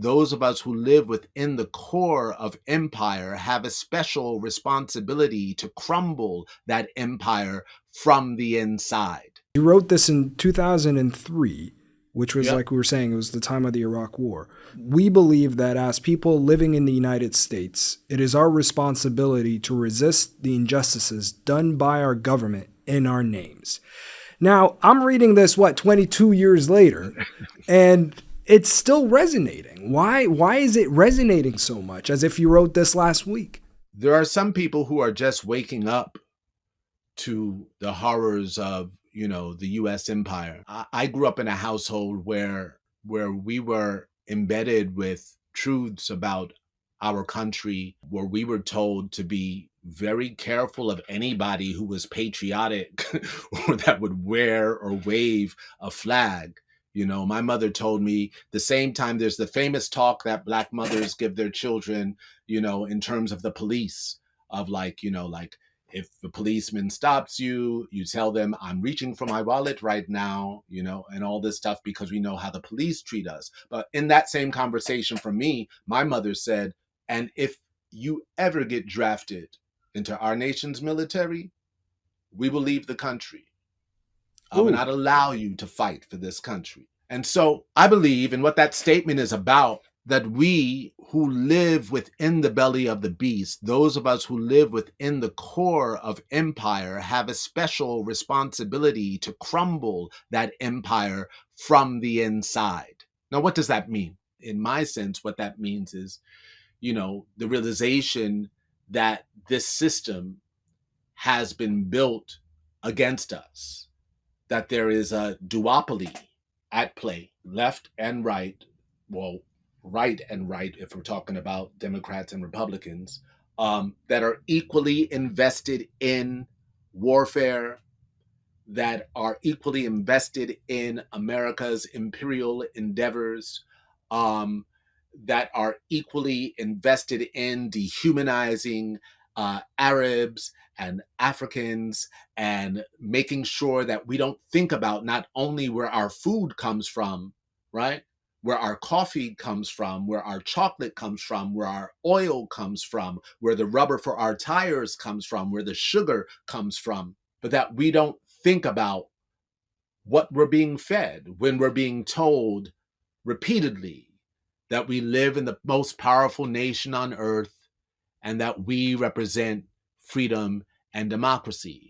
Those of us who live within the core of empire have a special responsibility to crumble that empire from the inside. You wrote this in 2003, which was, Yep. like we were saying, it was the time of the Iraq War. We believe that as people living in the United States, it is our responsibility to resist the injustices done by our government in our names. Now, I'm reading this, 22 years later, and it's still resonating. Why is it resonating so much as if you wrote this last week? There are some people who are just waking up to the horrors of, the US empire. I grew up in a household where we were embedded with truths about our country, where we were told to be very careful of anybody who was patriotic or that would wear or wave a flag. My mother told me the same time there's the famous talk that Black mothers give their children, in terms of the police, of like, if the policeman stops you, you tell them, I'm reaching for my wallet right now, and all this stuff, because we know how the police treat us. But in that same conversation for me, my mother said, and if you ever get drafted into our nation's military, we will leave the country. I will Ooh. not allow you to fight for this country. And so I believe in what that statement is about, that we who live within the belly of the beast, those of us who live within the core of empire, have a special responsibility to crumble that empire from the inside. Now, what does that mean? In my sense, what that means is, the realization that this system has been built against us, that there is a duopoly at play, left and right, well, right and right, if we're talking about Democrats and Republicans, that are equally invested in warfare, that are equally invested in America's imperial endeavors, that are equally invested in dehumanizing Arabs and Africans, and making sure that we don't think about not only where our food comes from, right? Where our coffee comes from, where our chocolate comes from, where our oil comes from, where the rubber for our tires comes from, where the sugar comes from, but that we don't think about what we're being fed when we're being told repeatedly that we live in the most powerful nation on earth and that we represent freedom and democracy.